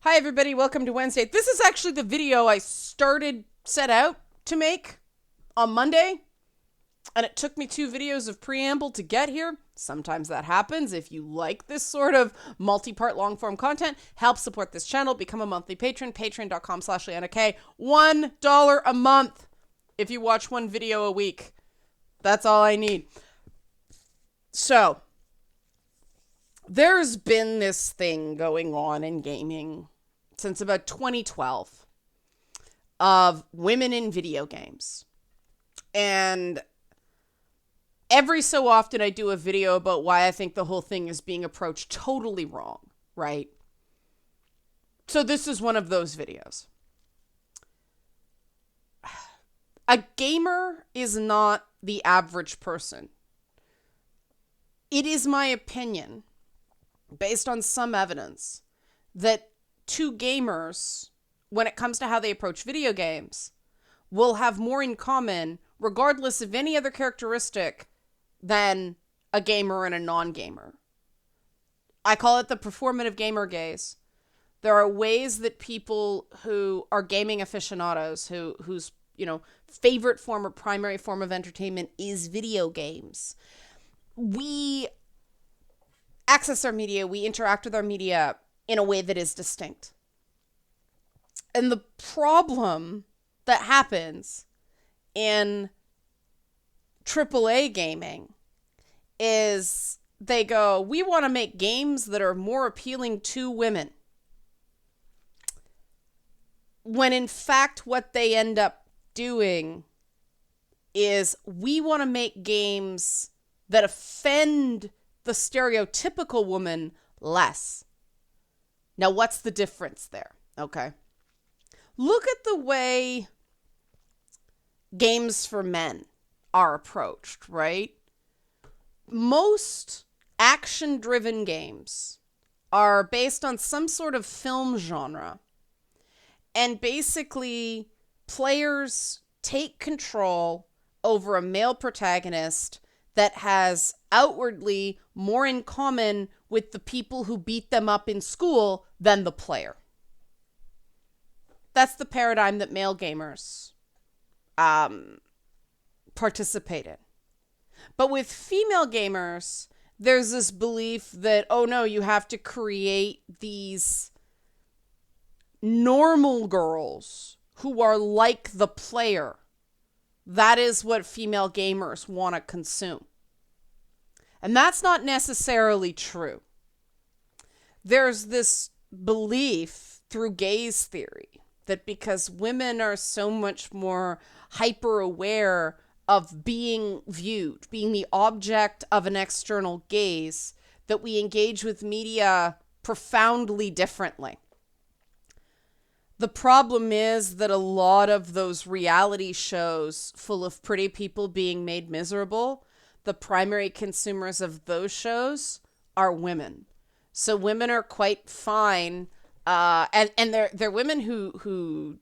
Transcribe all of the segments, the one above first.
Hi everybody, welcome to Wednesday. This is actually the video I set out to make on Monday, and it took me 2 videos of preamble to get here. Sometimes that happens. If you like this sort of multi-part long-form content, help support this channel, become a monthly patron, patreon.com/LeannaK. $1 a month if you watch 1 video a week. That's all I need. So, there's been this thing going on in gaming since about 2012 of women in video games. And every so often I do a video about why I think the whole thing is being approached totally wrong, right? So this is one of those videos. A gamer is not the average person. It is my opinion, based on some evidence, that 2 gamers, when it comes to how they approach video games, will have more in common, regardless of any other characteristic, than a gamer and a non-gamer. I call it the performative gamer gaze. There are ways that people who are gaming aficionados, whose favorite form or primary form of entertainment is video games, we access our media, we interact with our media in a way that is distinct. And the problem that happens in AAA gaming is they go, we want to make games that are more appealing to women. When in fact, what they end up doing is we want to make games that offend the stereotypical woman less. Now, what's the difference there? Okay. Look at the way games for men are approached, right? Most action-driven games are based on some sort of film genre. And basically, players take control over a male protagonist that has outwardly more in common with the people who beat them up in school than the player. That's the paradigm that male gamers participate in. But with female gamers, there's this belief that, oh no, you have to create these normal girls who are like the player. That is what female gamers want to consume. And that's not necessarily true. There's this belief through gaze theory that because women are so much more hyper aware of being viewed, being the object of an external gaze, that we engage with media profoundly differently. The problem is that a lot of those reality shows full of pretty people being made miserable, the primary consumers of those shows are women. So women are quite fine, and they're women who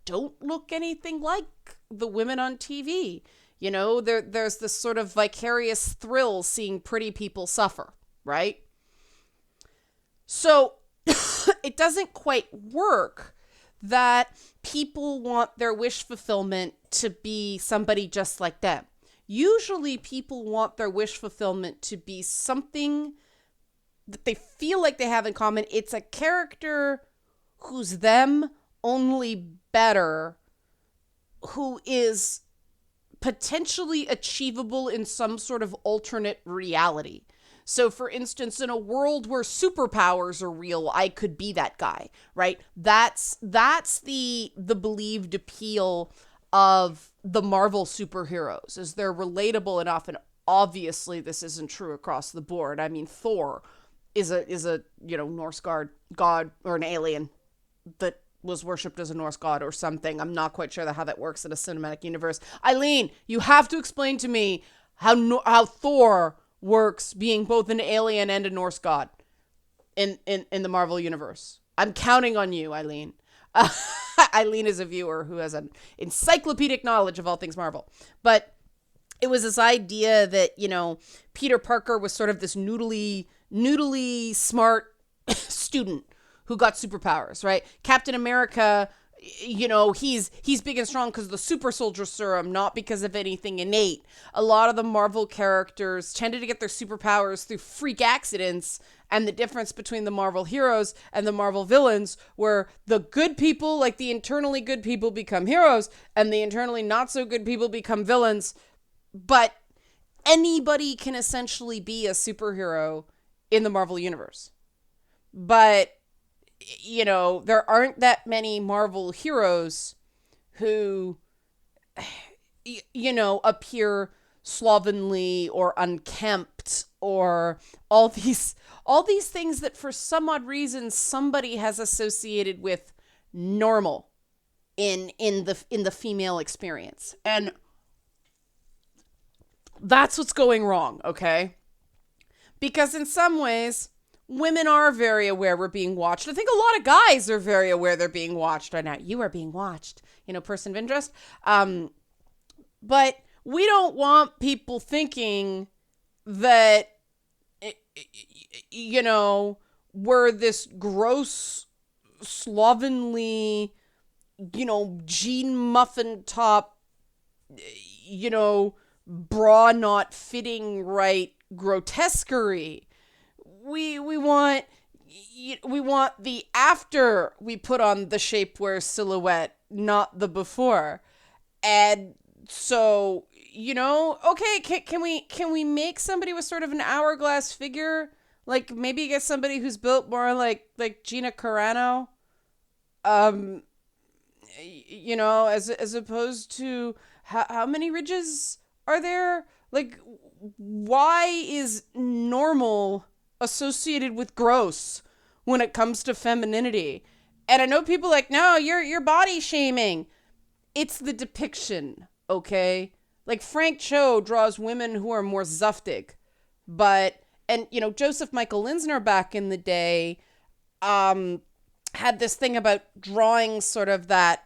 don't look anything like the women on TV. You know, there's this sort of vicarious thrill seeing pretty people suffer, right? So it doesn't quite work that people want their wish fulfillment to be somebody just like them. Usually people want their wish fulfillment to be something that they feel like they have in common. It's a character who's them, only better, who is potentially achievable in some sort of alternate reality. So, for instance, in a world where superpowers are real, I could be that guy, right? That's the believed appeal of the Marvel superheroes, is they're relatable enough. And obviously this isn't true across the board. I mean, Thor is a Norse god or an alien that was worshipped as a Norse god or something. I'm not quite sure how that works in a cinematic universe. Eileen, you have to explain to me how Thor works being both an alien and a Norse god in the Marvel universe. I'm counting on you, Eileen. Eileen is a viewer who has an encyclopedic knowledge of all things Marvel. But it was this idea that, Peter Parker was sort of this noodly smart student who got superpowers, right? Captain America, he's big and strong because of the super soldier serum, not because of anything innate. A lot of the Marvel characters tended to get their superpowers through freak accidents, and the difference between the Marvel heroes and the Marvel villains were the good people, like the internally good people, become heroes, and the internally not so good people become villains. But anybody can essentially be a superhero in the Marvel universe. But there aren't that many Marvel heroes who, appear slovenly or unkempt or all these things that for some odd reason somebody has associated with normal in the female experience. And that's what's going wrong, okay? Because in some ways, women are very aware we're being watched. I think a lot of guys are very aware they're being watched right now. You are being watched, person of interest. But we don't want people thinking that, we're this gross, slovenly, jean muffin top, bra not fitting right grotesquerie. We want the after we put on the shapewear silhouette, not the before. And so, okay, can we make somebody with sort of an hourglass figure? Like maybe get somebody who's built more like Gina Carano, as opposed to how many ridges are there? Like, why is normal associated with gross when it comes to femininity? And I know people like, no, you're body shaming. It's the depiction, okay? Like Frank Cho draws women who are more zuftig, and Joseph Michael Linsner back in the day had this thing about drawing sort of that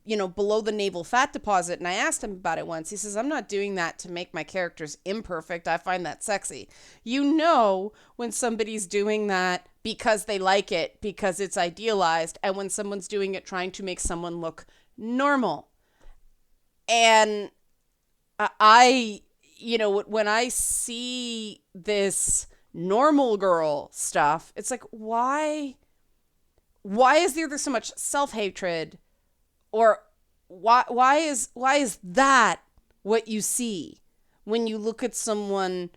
below the navel fat deposit. And I asked him about it once. He says, I'm not doing that to make my characters imperfect. I find that sexy. When somebody's doing that because they like it, because it's idealized, and when someone's doing it trying to make someone look normal. And when I see this normal girl stuff, it's like, why is there so much self-hatred? Or why is that what you see when you look at someone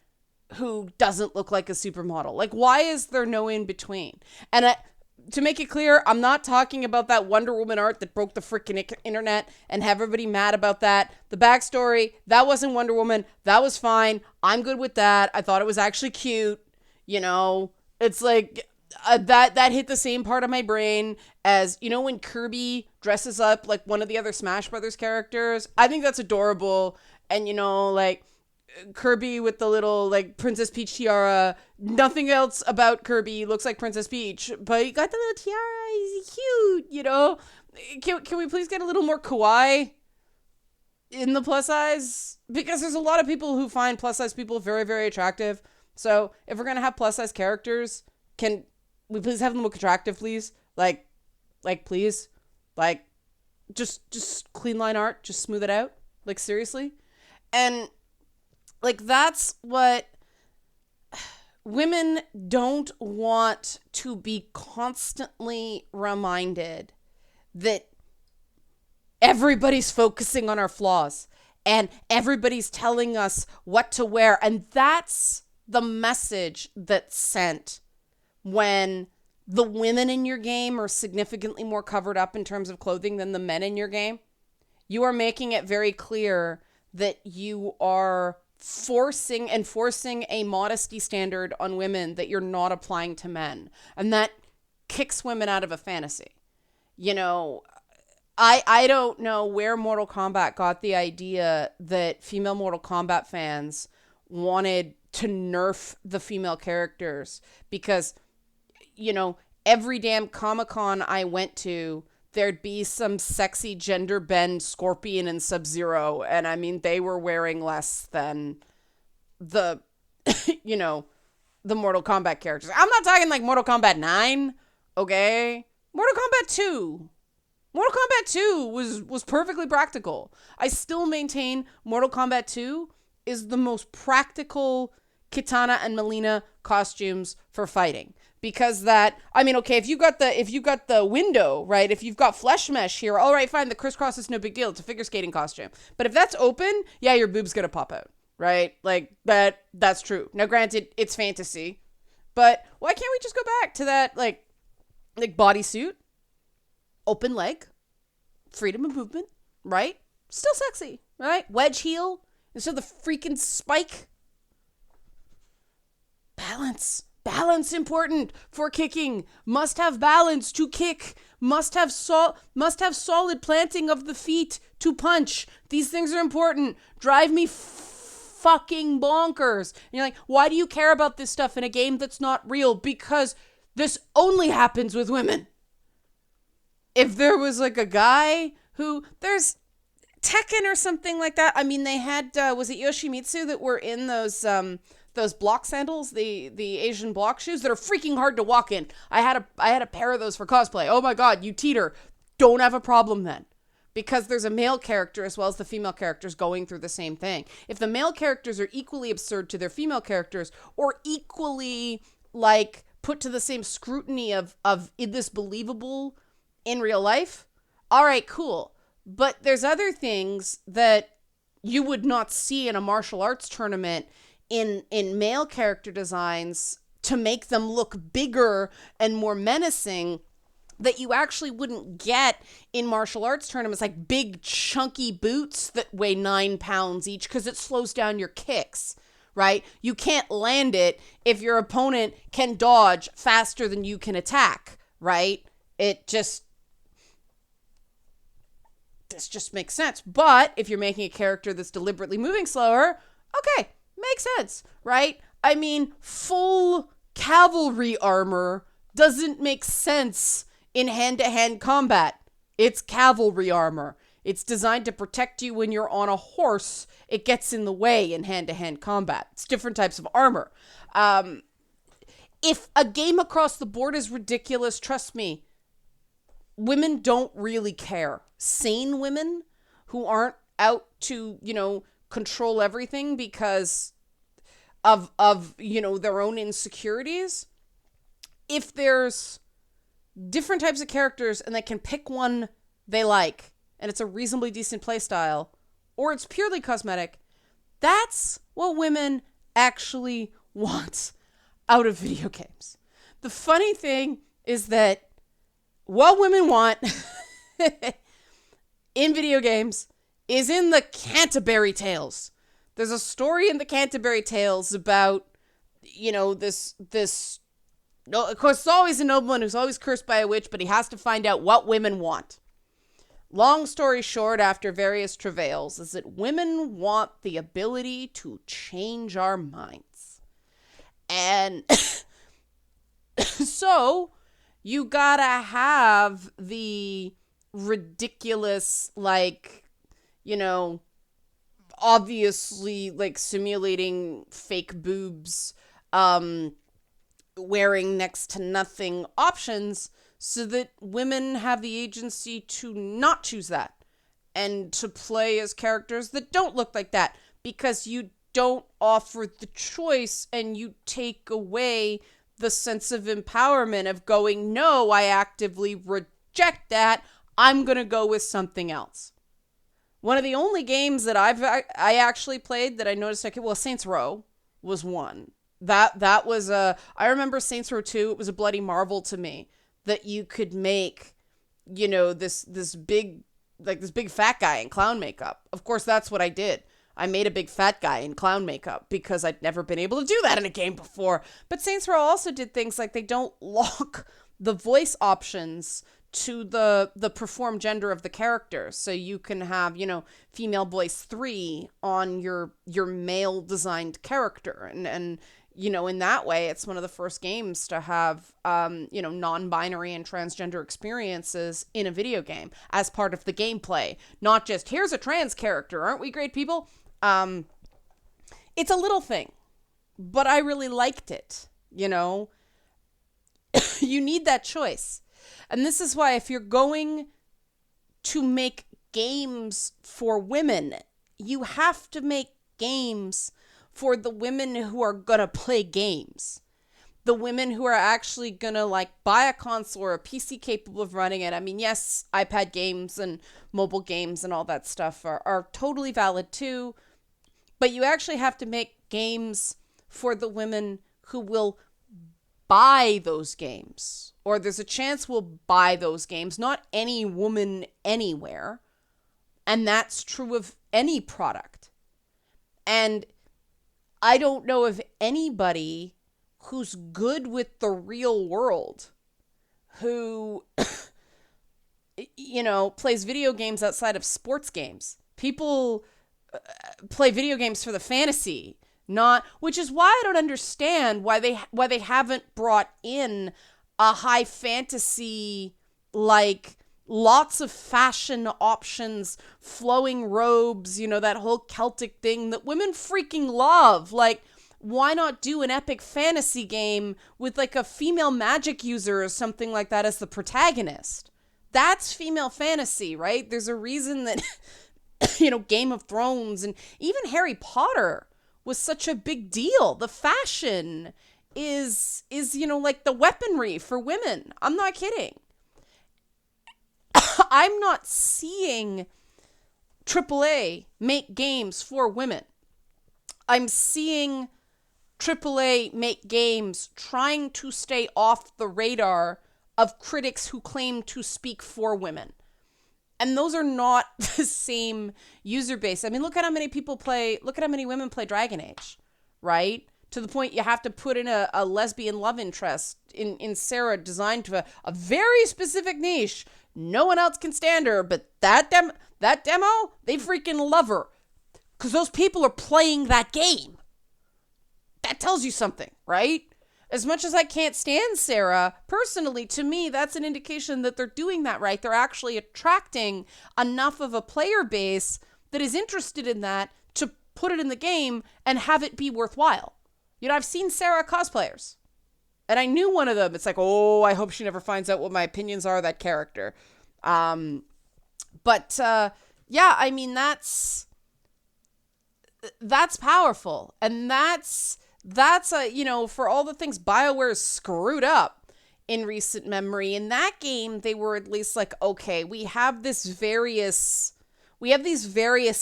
who doesn't look like a supermodel? Like, why is there no in between? And to make it clear, I'm not talking about that Wonder Woman art that broke the freaking internet and have everybody mad about that. The backstory, that wasn't Wonder Woman. That was fine. I'm good with that. I thought it was actually cute. It's like that hit the same part of my brain as, when Kirby dresses up like one of the other Smash Brothers characters. I think that's adorable. And, like Kirby with the little like Princess Peach tiara. Nothing else about Kirby looks like Princess Peach, but he got the little tiara. He's cute, Can we please get a little more kawaii in the plus size? Because there's a lot of people who find plus size people very, very attractive. So if we're gonna have plus size characters, can we please have them look attractive, please? Like please, like just clean line art, just smooth it out. Like seriously, and like that's what women don't want to be constantly reminded that everybody's focusing on our flaws and everybody's telling us what to wear. And that's the message that's sent when the women in your game are significantly more covered up in terms of clothing than the men in your game. You are making it very clear that you are forcing a modesty standard on women that you're not applying to men. And that kicks women out of a fantasy. I don't know where Mortal Kombat got the idea that female Mortal Kombat fans wanted to nerf the female characters, because, every damn Comic-Con I went to, there'd be some sexy gender bend Scorpion and Sub-Zero. And I mean, they were wearing less than the, the Mortal Kombat characters. I'm not talking like Mortal Kombat 9 Okay? Mortal Kombat 2. Mortal Kombat 2 was perfectly practical. I still maintain Mortal Kombat 2 is the most practical Kitana and Melina costumes for fighting. Because that, I mean, okay, if you got the window, right? If you've got flesh mesh here, all right, fine, the crisscross is no big deal. It's a figure skating costume. But if that's open, yeah, your boob's gonna pop out, right? Like that's true. Now granted, it's fantasy. But why can't we just go back to that like bodysuit, open leg, freedom of movement, right? Still sexy, right? Wedge heel instead of the freaking spike. Balance important for kicking. Must have balance to kick. Must have solid planting of the feet to punch. These things are important. Drive me fucking bonkers. And you're like, why do you care about this stuff in a game that's not real? Because this only happens with women. If there was like a guy who, there's Tekken or something like that. I mean, they had, was it Yoshimitsu that were in those block sandals, the Asian block shoes that are freaking hard to walk in. I had a pair of those for cosplay. Oh my god, you teeter. Don't have a problem then. Because there's a male character as well as the female characters going through the same thing. If the male characters are equally absurd to their female characters, or equally like put to the same scrutiny of is this believable in real life? All right, cool. But there's other things that you would not see in a martial arts tournament in male character designs to make them look bigger and more menacing that you actually wouldn't get in martial arts tournaments, like big chunky boots that weigh 9 pounds each because it slows down your kicks, right? You can't land it if your opponent can dodge faster than you can attack, right? This just makes sense. But if you're making a character that's deliberately moving slower, okay, makes sense, right? I mean, full cavalry armor doesn't make sense in hand-to-hand combat. It's cavalry armor. It's designed to protect you when you're on a horse. It gets in the way in hand-to-hand combat. It's different types of armor. If a game across the board is ridiculous, trust me, women don't really care. Sane women who aren't out to, control everything because of their own insecurities. If there's different types of characters and they can pick one they like and it's a reasonably decent play style, or it's purely cosmetic, that's what women actually want out of video games. The funny thing is that what women want in video games is in the Canterbury Tales. There's a story in the Canterbury Tales about, this. No, of course, it's always a nobleman who's always cursed by a witch, but he has to find out what women want. Long story short, after various travails, is that women want the ability to change our minds. And so you gotta have the ridiculous, obviously, simulating fake boobs, wearing next to nothing options so that women have the agency to not choose that and to play as characters that don't look like that, because you don't offer the choice and you take away the sense of empowerment of going, no, I actively reject that. I'm going to go with something else. One of the only games that I actually played that I noticed Saints Row was one. That was I remember Saints Row 2, it was a bloody marvel to me that you could make, this big fat guy in clown makeup. Of course, that's what I did. I made a big fat guy in clown makeup because I'd never been able to do that in a game before. But Saints Row also did things like they don't lock the voice options to the performed gender of the character. So you can have, female voice 3 on your male designed character. And in that way, it's one of the first games to have, non-binary and transgender experiences in a video game as part of the gameplay. Not just, here's a trans character. Aren't we great people? It's a little thing, but I really liked it, You need that choice. And this is why if you're going to make games for women, you have to make games for the women who are going to play games. The women who are actually going to like buy a console or a PC capable of running it. I mean, yes, iPad games and mobile games and all that stuff are totally valid too. But you actually have to make games for the women who will buy those games, or there's a chance we'll buy those games. Not any woman anywhere. And that's true of any product. And I don't know of anybody who's good with the real world, who, plays video games outside of sports games. People play video games for the fantasy, which is why I don't understand why they haven't brought in a high fantasy, like lots of fashion options, flowing robes, that whole Celtic thing that women freaking love. Like, why not do an epic fantasy game with like a female magic user or something like that as the protagonist? That's female fantasy, right? There's a reason that, Game of Thrones and even Harry Potter was such a big deal. The fashion is like the weaponry for women. I'm not kidding. I'm not seeing AAA make games for women. I'm seeing AAA make games trying to stay off the radar of critics who claim to speak for women. And those are not the same user base. I mean, look at how many women play Dragon Age, right? To the point you have to put in a lesbian love interest in Sarah, designed to a very specific niche. No one else can stand her, but that demo, they freaking love her. Because those people are playing that game. That tells you something, right? As much as I can't stand Sarah, personally, to me, that's an indication that they're doing that right. They're actually attracting enough of a player base that is interested in that to put it in the game and have it be worthwhile. I've seen Sarah cosplayers. And I knew one of them. It's like, oh, I hope she never finds out what my opinions are of that character. Yeah, I mean, that's powerful. And that's for all the things BioWare screwed up in recent memory. In that game, they were at least like, okay, we have these various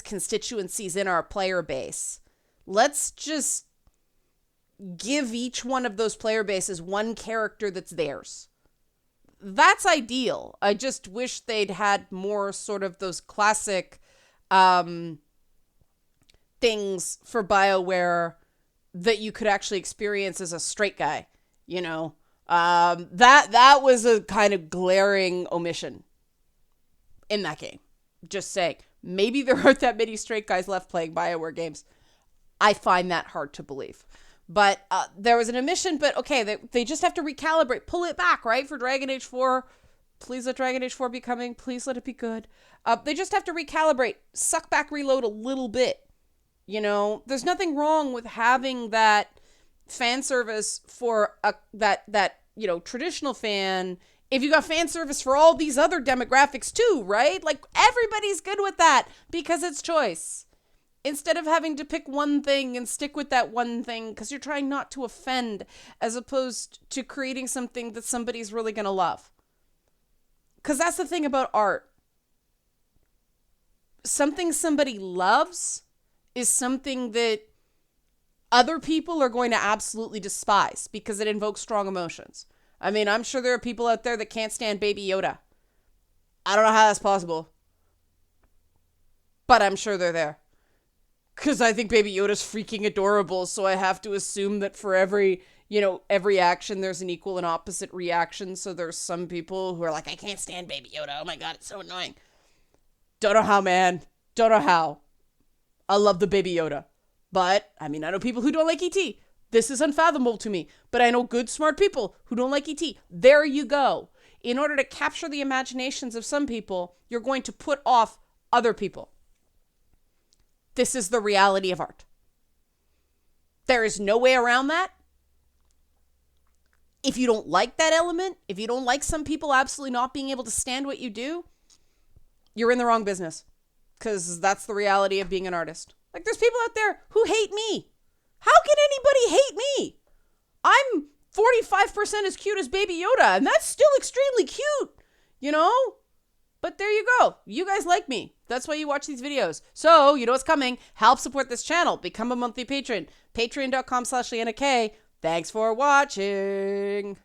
constituencies in our player base. Let's just give each one of those player bases one character that's theirs. That's ideal. I just wish they'd had more sort of those classic things for BioWare that you could actually experience as a straight guy, that was a kind of glaring omission in that game. Just saying, maybe there aren't that many straight guys left playing BioWare games. I find that hard to believe. But there was an omission, but okay, they just have to recalibrate, pull it back, right? For Dragon Age 4, please let Dragon Age 4 be coming. Please let it be good. They just have to recalibrate, suck back, reload a little bit. There's nothing wrong with having that fan service for that traditional fan. If you got fan service for all these other demographics too, right? Like, everybody's good with that because it's choice. Instead of having to pick one thing and stick with that one thing because you're trying not to offend, as opposed to creating something that somebody's really going to love. Because that's the thing about art. Something somebody loves is something that other people are going to absolutely despise because it invokes strong emotions. I mean, I'm sure there are people out there that can't stand Baby Yoda. I don't know how that's possible. But I'm sure they're there. Because I think Baby Yoda's freaking adorable, so I have to assume that for every action, there's an equal and opposite reaction. So there's some people who are like, I can't stand Baby Yoda. Oh my God, it's so annoying. Don't know how, man. Don't know how. I love the Baby Yoda. But, I mean, I know people who don't like E.T. This is unfathomable to me. But I know good, smart people who don't like E.T. There you go. In order to capture the imaginations of some people, you're going to put off other people. This is the reality of art. There is no way around that. If you don't like that element, if you don't like some people absolutely not being able to stand what you do, you're in the wrong business, because that's the reality of being an artist. Like, there's people out there who hate me. How can anybody hate me? I'm 45% as cute as Baby Yoda, and that's still extremely cute, you know? But there you go. You guys like me. That's why you watch these videos. So, you know what's coming. Help support this channel. Become a monthly patron. Patreon.com/LeannaK. Thanks for watching.